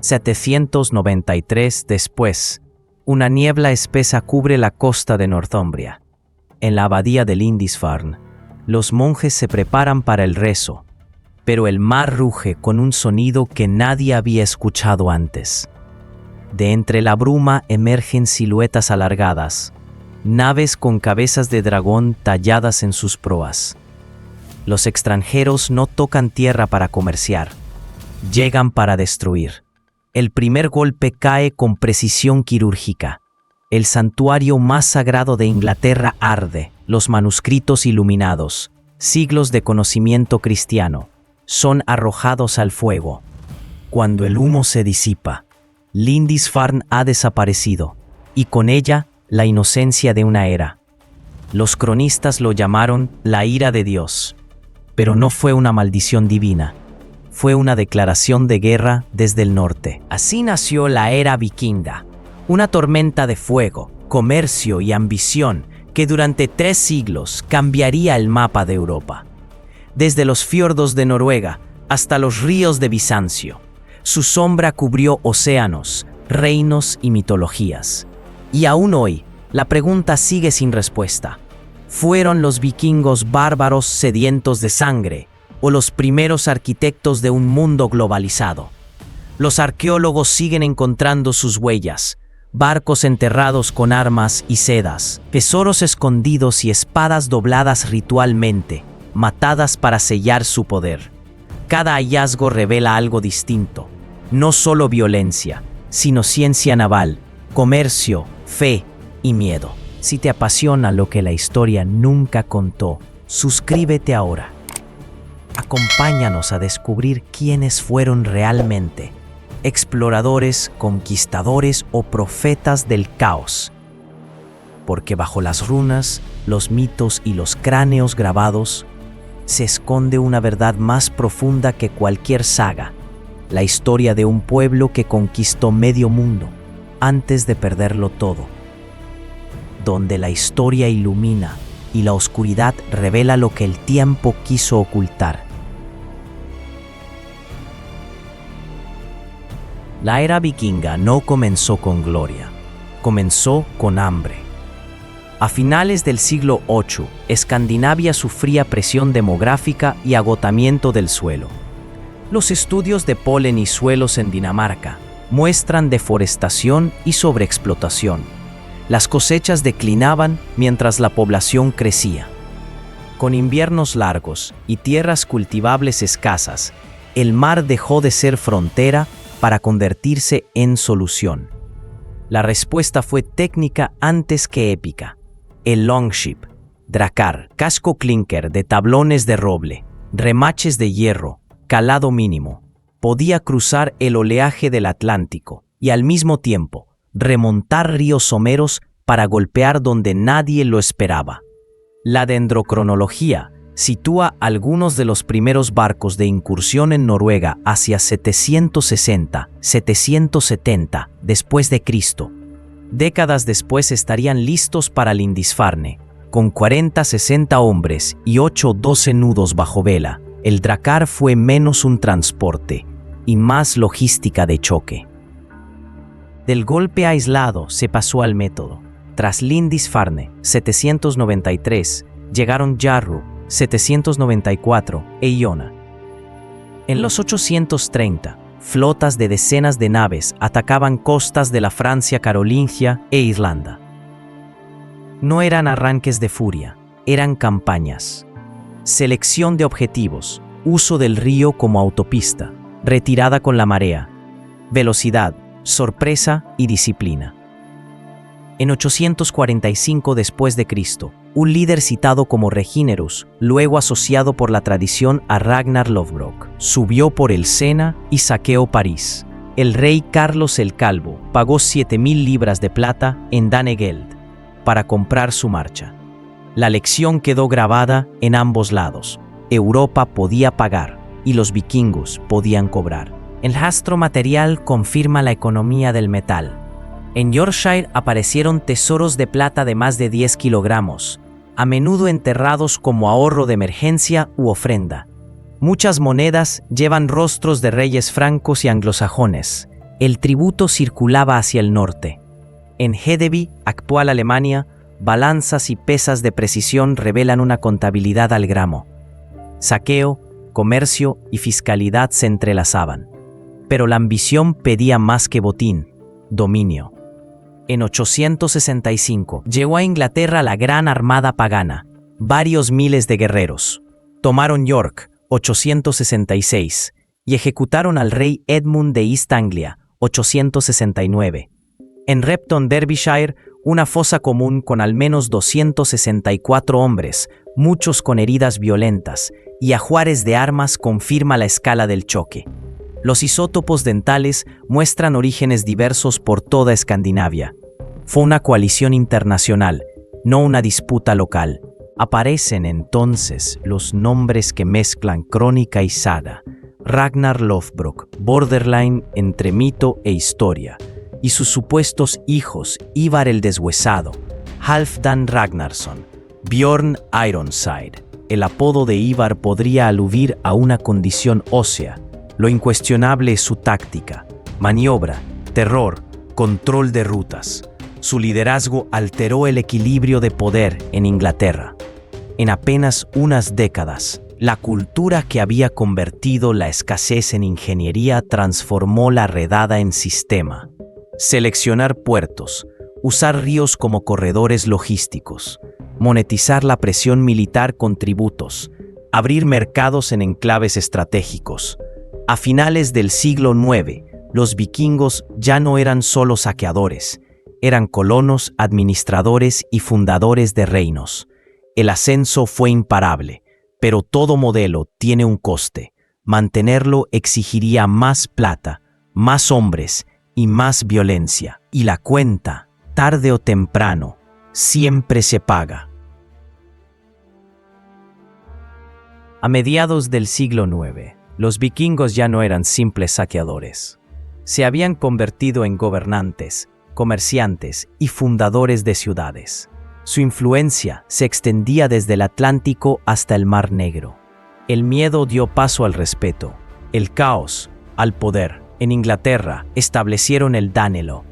793 después, una niebla espesa cubre la costa de Northumbria. En la abadía de Lindisfarne, los monjes se preparan para el rezo, pero el mar ruge con un sonido que nadie había escuchado antes. De entre la bruma emergen siluetas alargadas, naves con cabezas de dragón talladas en sus proas. Los extranjeros no tocan tierra para comerciar, llegan para destruir. El primer golpe cae con precisión quirúrgica. El santuario más sagrado de Inglaterra arde, los manuscritos iluminados, siglos de conocimiento cristiano, son arrojados al fuego. Cuando el humo se disipa, Lindisfarne ha desaparecido, y con ella la inocencia de una era. Los cronistas lo llamaron la ira de Dios, pero no fue una maldición divina, fue una declaración de guerra desde el norte. Así nació la era vikinga, una tormenta de fuego, comercio y ambición que durante 3 siglos cambiaría el mapa de Europa. Desde los fiordos de Noruega hasta los ríos de Bizancio, su sombra cubrió océanos, reinos y mitologías. Y aún hoy, la pregunta sigue sin respuesta. ¿Fueron los vikingos bárbaros sedientos de sangre o los primeros arquitectos de un mundo globalizado? Los arqueólogos siguen encontrando sus huellas, barcos enterrados con armas y sedas, tesoros escondidos y espadas dobladas ritualmente, matadas para sellar su poder. Cada hallazgo revela algo distinto, no solo violencia, sino ciencia naval, comercio, fe y miedo. Si te apasiona lo que la historia nunca contó, suscríbete ahora. Acompáñanos a descubrir quiénes fueron realmente, exploradores, conquistadores o profetas del caos. Porque bajo las runas, los mitos y los cráneos grabados, se esconde una verdad más profunda que cualquier saga, la historia de un pueblo que conquistó medio mundo antes de perderlo todo, donde la historia ilumina y la oscuridad revela lo que el tiempo quiso ocultar. La era vikinga no comenzó con gloria, comenzó con hambre. A finales del siglo VIII, Escandinavia sufría presión demográfica y agotamiento del suelo. Los estudios de polen y suelos en Dinamarca muestran deforestación y sobreexplotación. Las cosechas declinaban mientras la población crecía. Con inviernos largos y tierras cultivables escasas, el mar dejó de ser frontera para convertirse en solución. La respuesta fue técnica antes que épica. El longship, dracar, casco clinker de tablones de roble, remaches de hierro, calado mínimo, podía cruzar el oleaje del Atlántico y al mismo tiempo remontar ríos someros para golpear donde nadie lo esperaba. La dendrocronología sitúa algunos de los primeros barcos de incursión en Noruega hacia 760-770 después de Cristo. Décadas después estarían listos para Lindisfarne, con 40-60 hombres y 8-12 nudos bajo vela. El dracar fue menos un transporte y más logística de choque. Del golpe aislado se pasó al método. Tras Lindisfarne, 793, llegaron Jarro, 794, e Iona. En los 830, flotas de decenas de naves atacaban costas de la Francia carolingia e Irlanda. No eran arranques de furia, eran campañas. Selección de objetivos, uso del río como autopista, retirada con la marea, velocidad, sorpresa y disciplina. En 845 después de Cristo, un líder citado como Reginerus, luego asociado por la tradición a Ragnar Lothbrok, subió por el Sena y saqueó París. El rey Carlos el Calvo pagó 7.000 libras de plata en Danegeld para comprar su marcha. La lección quedó grabada en ambos lados. Europa podía pagar y los vikingos podían cobrar. El rastro material confirma la economía del metal. En Yorkshire aparecieron tesoros de plata de más de 10 kilogramos, a menudo enterrados como ahorro de emergencia u ofrenda. Muchas monedas llevan rostros de reyes francos y anglosajones, El tributo circulaba hacia el norte. En Hedeby, actual Alemania, balanzas y pesas de precisión revelan una contabilidad al gramo. Saqueo, comercio y fiscalidad se entrelazaban. Pero la ambición pedía más que botín, dominio. En 865 llegó a Inglaterra la gran armada pagana, varios miles de guerreros. Tomaron York, 866, y ejecutaron al rey Edmund de East Anglia, 869. En Repton, Derbyshire, una fosa común con al menos 264 hombres, muchos con heridas violentas, y ajuares de armas confirma la escala del choque. Los isótopos dentales muestran orígenes diversos por toda Escandinavia. Fue una coalición internacional, no una disputa local. Aparecen entonces los nombres que mezclan crónica y saga. Ragnar Lothbrok, borderline entre mito e historia, y sus supuestos hijos Ivar el Deshuesado, Halfdan Ragnarsson, Bjorn Ironside. El apodo de Ivar podría aludir a una condición ósea. Lo incuestionable es su táctica, maniobra, terror, control de rutas. Su liderazgo alteró el equilibrio de poder en Inglaterra. En apenas unas décadas, la cultura que había convertido la escasez en ingeniería transformó la redada en sistema. Seleccionar puertos, usar ríos como corredores logísticos, monetizar la presión militar con tributos, abrir mercados en enclaves estratégicos. A finales del siglo IX, los vikingos ya no eran solo saqueadores, eran colonos, administradores y fundadores de reinos. El ascenso fue imparable, pero todo modelo tiene un coste. Mantenerlo exigiría más plata, más hombres y más violencia. Y la cuenta, tarde o temprano, siempre se paga. A mediados del siglo IX, los vikingos ya no eran simples saqueadores. Se habían convertido en gobernantes, comerciantes y fundadores de ciudades. Su influencia se extendía desde el Atlántico hasta el Mar Negro. El miedo dio paso al respeto, el caos al poder. En Inglaterra establecieron el Danelaw,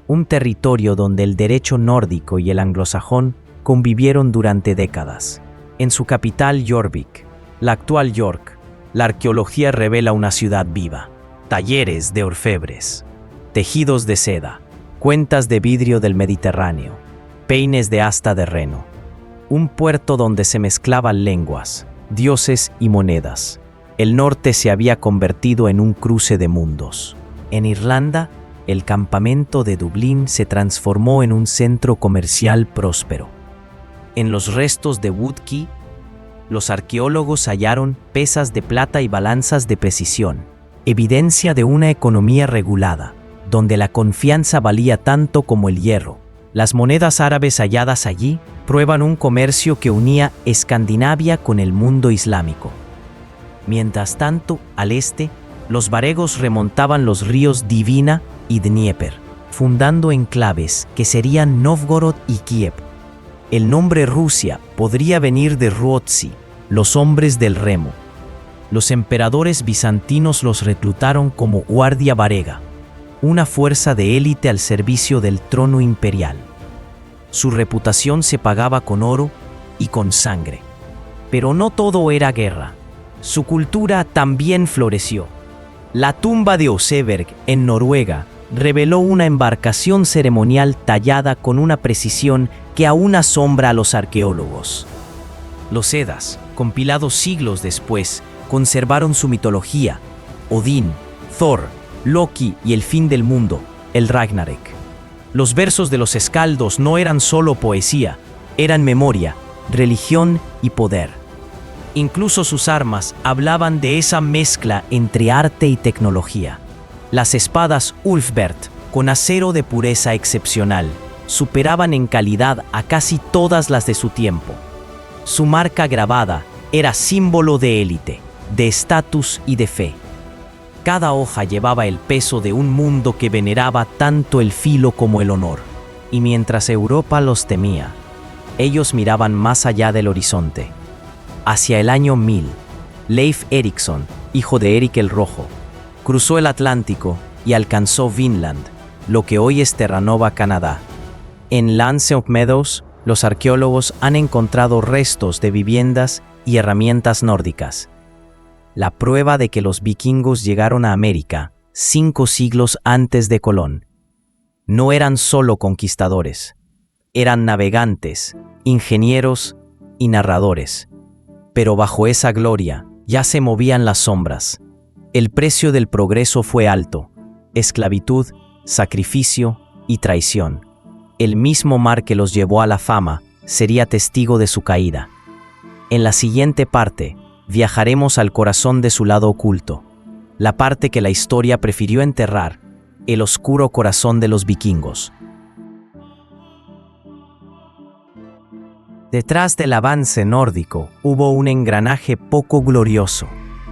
un territorio donde el derecho nórdico y el anglosajón convivieron durante décadas. En su capital, Jorvik, la actual York, la arqueología revela una ciudad viva, talleres de orfebres, tejidos de seda, cuentas de vidrio del Mediterráneo, peines de asta de reno, un puerto donde se mezclaban lenguas, dioses y monedas. El norte se había convertido en un cruce de mundos. En Irlanda, el campamento de Dublín se transformó en un centro comercial próspero. En los restos de Woodkey, los arqueólogos hallaron pesas de plata y balanzas de precisión, evidencia de una economía regulada, donde la confianza valía tanto como el hierro. Las monedas árabes halladas allí prueban un comercio que unía Escandinavia con el mundo islámico. Mientras tanto, al este, los varegos remontaban los ríos Dvina y Dnieper, fundando enclaves que serían Novgorod y Kiev. El nombre Rusia podría venir de Ruotsi, los hombres del remo. Los emperadores bizantinos los reclutaron como guardia varega, una fuerza de élite al servicio del trono imperial. Su reputación se pagaba con oro y con sangre. Pero no todo era guerra. Su cultura también floreció. La tumba de Oseberg, en Noruega, reveló una embarcación ceremonial tallada con una precisión que aún asombra a los arqueólogos. Los Eddas, compilados siglos después, conservaron su mitología: Odín, Thor, Loki y el fin del mundo, el Ragnarök. Los versos de los escaldos no eran solo poesía, eran memoria, religión y poder. Incluso sus armas hablaban de esa mezcla entre arte y tecnología. Las espadas Ulfbert, con acero de pureza excepcional, superaban en calidad a casi todas las de su tiempo. Su marca grabada era símbolo de élite, de estatus y de fe. Cada hoja llevaba el peso de un mundo que veneraba tanto el filo como el honor. Y mientras Europa los temía, ellos miraban más allá del horizonte. Hacia el año 1000, Leif Erikson, hijo de Erik el Rojo, cruzó el Atlántico y alcanzó Vinland, lo que hoy es Terranova, Canadá. En Lansing Meadows, los arqueólogos han encontrado restos de viviendas y herramientas nórdicas. La prueba de que los vikingos llegaron a América 5 siglos antes de Colón. No eran solo conquistadores, eran navegantes, ingenieros y narradores. Pero bajo esa gloria ya se movían las sombras. El precio del progreso fue alto: esclavitud, sacrificio y traición. El mismo mar que los llevó a la fama sería testigo de su caída. En la siguiente parte, viajaremos al corazón de su lado oculto, la parte que la historia prefirió enterrar, el oscuro corazón de los vikingos. Detrás del avance nórdico hubo un engranaje poco glorioso: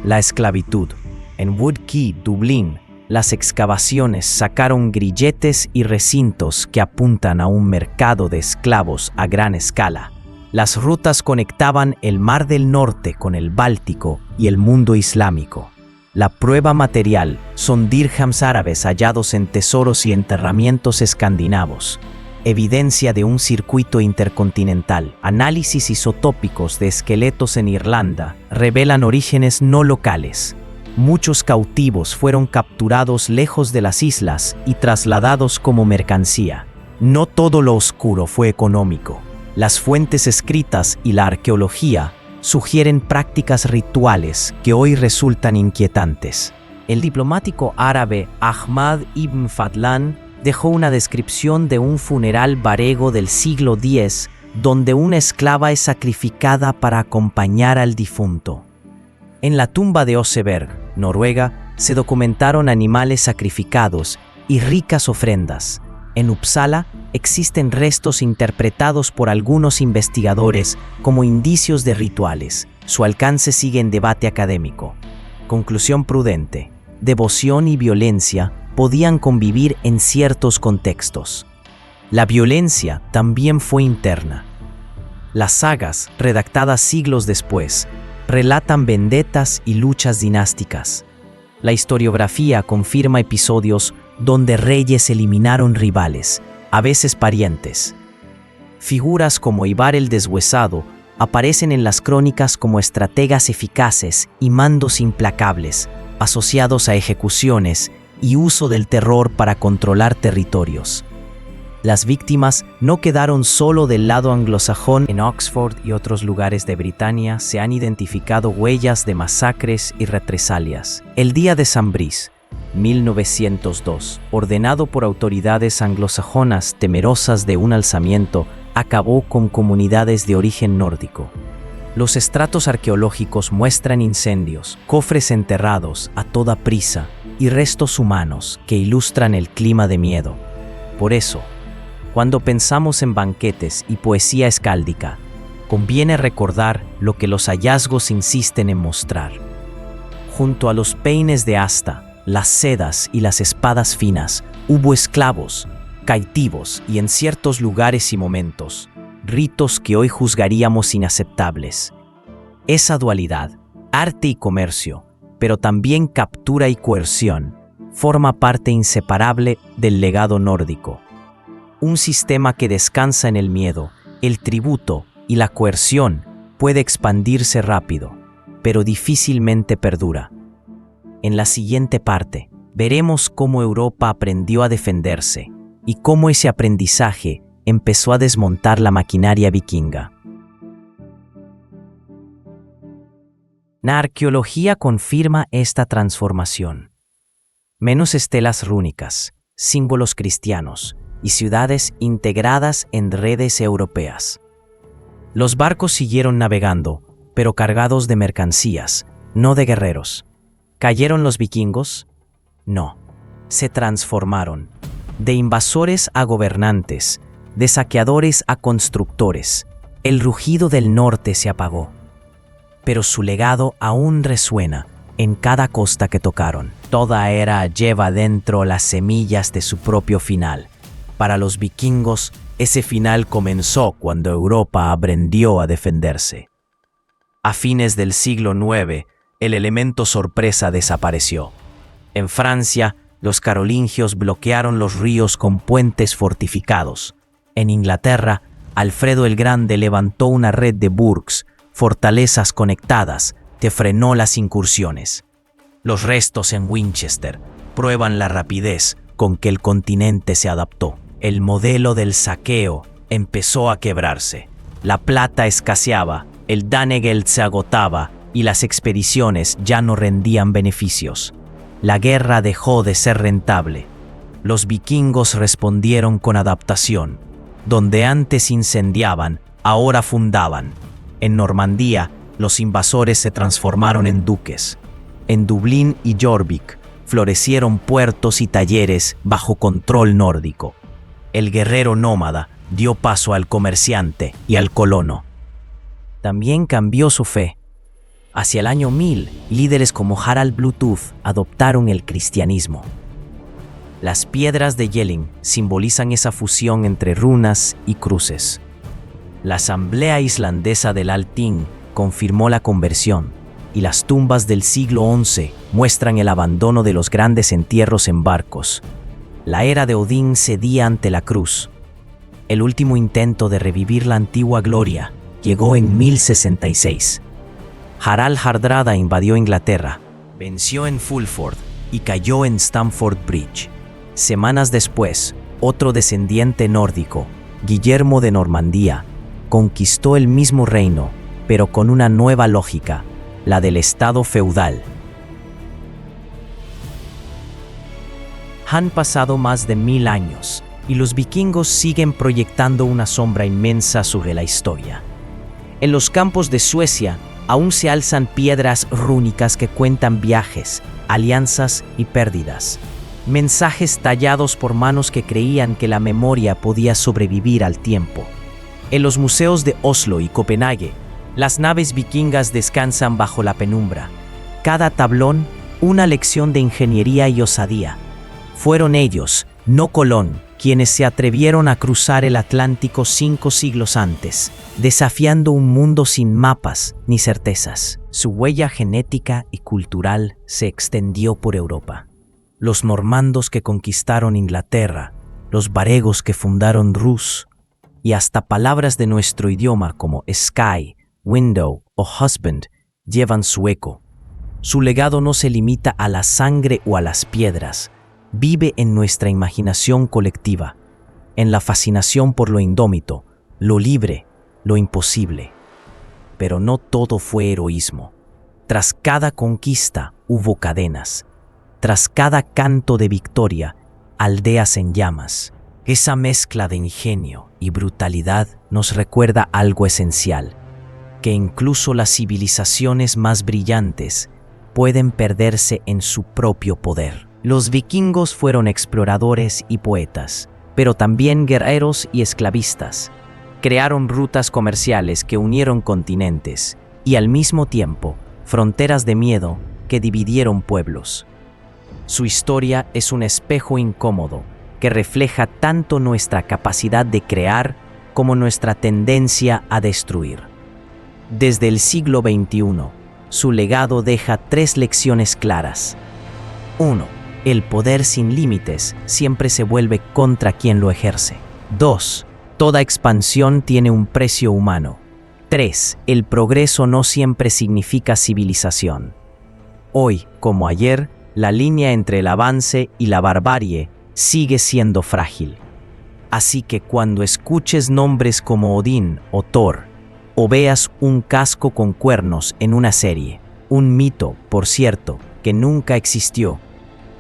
la esclavitud. En Wood Quay, Dublín, las excavaciones sacaron grilletes y recintos que apuntan a un mercado de esclavos a gran escala. Las rutas conectaban el Mar del Norte con el Báltico y el mundo islámico. La prueba material son dirhams árabes hallados en tesoros y enterramientos escandinavos, evidencia de un circuito intercontinental. Análisis isotópicos de esqueletos en Irlanda revelan orígenes no locales. Muchos cautivos fueron capturados lejos de las islas y trasladados como mercancía. No todo lo oscuro fue económico. Las fuentes escritas y la arqueología sugieren prácticas rituales que hoy resultan inquietantes. El diplomático árabe Ahmad ibn Fadlan dejó una descripción de un funeral varego del siglo X donde una esclava es sacrificada para acompañar al difunto. En la tumba de Oseberg, Noruega, se documentaron animales sacrificados y ricas ofrendas. En Uppsala existen restos interpretados por algunos investigadores como indicios de rituales. Su alcance sigue en debate académico. Conclusión prudente: devoción y violencia podían convivir en ciertos contextos. La violencia también fue interna. Las sagas, redactadas siglos después, relatan vendetas y luchas dinásticas. La historiografía confirma episodios donde reyes eliminaron rivales, a veces parientes. Figuras como Ivar el Deshuesado aparecen en las crónicas como estrategas eficaces y mandos implacables, asociados a ejecuciones y uso del terror para controlar territorios. Las víctimas no quedaron solo del lado anglosajón. En Oxford y otros lugares de Britania se han identificado huellas de masacres y represalias. El Día de San Brice, 1902, ordenado por autoridades anglosajonas temerosas de un alzamiento, acabó con comunidades de origen nórdico. Los estratos arqueológicos muestran incendios, cofres enterrados a toda prisa y restos humanos que ilustran el clima de miedo. Por eso, cuando pensamos en banquetes y poesía escáldica, conviene recordar lo que los hallazgos insisten en mostrar. Junto a los peines de asta, las sedas y las espadas finas, hubo esclavos, cautivos y en ciertos lugares y momentos, ritos que hoy juzgaríamos inaceptables. Esa dualidad, arte y comercio, pero también captura y coerción, forma parte inseparable del legado nórdico. Un sistema que descansa en el miedo, el tributo y la coerción puede expandirse rápido, pero difícilmente perdura. En la siguiente parte, veremos cómo Europa aprendió a defenderse y cómo ese aprendizaje empezó a desmontar la maquinaria vikinga. La arqueología confirma esta transformación. Menos estelas rúnicas, símbolos cristianos y ciudades integradas en redes europeas. Los barcos siguieron navegando, pero cargados de mercancías, no de guerreros. ¿Cayeron los vikingos? No, se transformaron. De invasores a gobernantes, de saqueadores a constructores. El rugido del norte se apagó, pero su legado aún resuena en cada costa que tocaron. Toda era lleva dentro las semillas de su propio final. Para los vikingos, ese final comenzó cuando Europa aprendió a defenderse. A fines del siglo IX, el elemento sorpresa desapareció. En Francia, Los carolingios bloquearon los ríos con puentes fortificados. En Inglaterra, Alfredo el Grande levantó una red de burgs, fortalezas conectadas, que frenó las incursiones. Los restos en Winchester prueban la rapidez con que el continente se adaptó. El modelo del saqueo empezó a quebrarse. La plata escaseaba, el Danegeld se agotaba y las expediciones ya no rendían beneficios. La guerra dejó de ser rentable. Los vikingos respondieron con adaptación. Donde antes incendiaban, ahora fundaban. En Normandía, los invasores se transformaron en duques. En Dublín y Jorvik florecieron puertos y talleres bajo control nórdico. El guerrero nómada dio paso al comerciante y al colono. También cambió su fe. Hacia el año 1000, líderes como Harald Bluetooth adoptaron el cristianismo. Las piedras de Jelling simbolizan esa fusión entre runas y cruces. La asamblea islandesa del Althing confirmó la conversión, y las tumbas del siglo XI muestran el abandono de los grandes entierros en barcos. La era de Odín cedía ante la cruz. El último intento de revivir la antigua gloria llegó en 1066. Harald Hardrada invadió Inglaterra, venció en Fulford y cayó en Stamford Bridge. Semanas después, otro descendiente nórdico, Guillermo de Normandía, conquistó el mismo reino, pero con una nueva lógica, la del Estado feudal. Han pasado más de 1000 años y los vikingos siguen proyectando una sombra inmensa sobre la historia. En los campos de Suecia aún se alzan piedras rúnicas que cuentan viajes, alianzas y pérdidas. Mensajes tallados por manos que creían que la memoria podía sobrevivir al tiempo. En los museos de Oslo y Copenhague, las naves vikingas descansan bajo la penumbra. Cada tablón, una lección de ingeniería y osadía. Fueron ellos, no Colón, quienes se atrevieron a cruzar el Atlántico 5 siglos antes, desafiando un mundo sin mapas ni certezas. Su huella genética y cultural se extendió por Europa. Los normandos que conquistaron Inglaterra, los varegos que fundaron Rus, y hasta palabras de nuestro idioma como sky, window o husband llevan su eco. Su legado no se limita a la sangre o a las piedras, vive en nuestra imaginación colectiva, en la fascinación por lo indómito, lo libre, lo imposible. Pero no todo fue heroísmo. Tras cada conquista hubo cadenas. Tras cada canto de victoria, aldeas en llamas. Esa mezcla de ingenio y brutalidad nos recuerda algo esencial, que incluso las civilizaciones más brillantes pueden perderse en su propio poder. Los vikingos fueron exploradores y poetas, pero también guerreros y esclavistas. Crearon rutas comerciales que unieron continentes y al mismo tiempo fronteras de miedo que dividieron pueblos. Su historia es un espejo incómodo que refleja tanto nuestra capacidad de crear como nuestra tendencia a destruir. Desde el siglo XXI, su legado deja 3 lecciones claras. 1. El poder sin límites siempre se vuelve contra quien lo ejerce. 2. Toda expansión tiene un precio humano. 3. El progreso no siempre significa civilización. Hoy, como ayer, la línea entre el avance y la barbarie sigue siendo frágil. Así que cuando escuches nombres como Odín o Thor, o veas un casco con cuernos en una serie, un mito, por cierto, que nunca existió,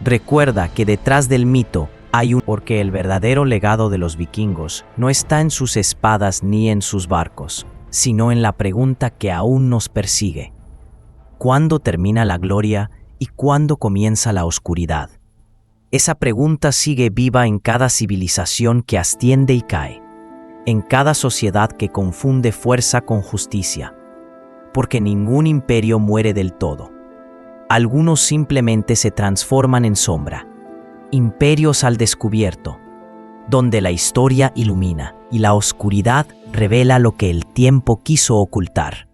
recuerda que detrás del mito hay porque el verdadero legado de los vikingos no está en sus espadas ni en sus barcos, sino en la pregunta que aún nos persigue. ¿Cuándo termina la gloria y cuándo comienza la oscuridad? Esa pregunta sigue viva en cada civilización que asciende y cae, en cada sociedad que confunde fuerza con justicia, porque ningún imperio muere del todo. Algunos simplemente se transforman en sombra, imperios al descubierto, donde la historia ilumina y la oscuridad revela lo que el tiempo quiso ocultar.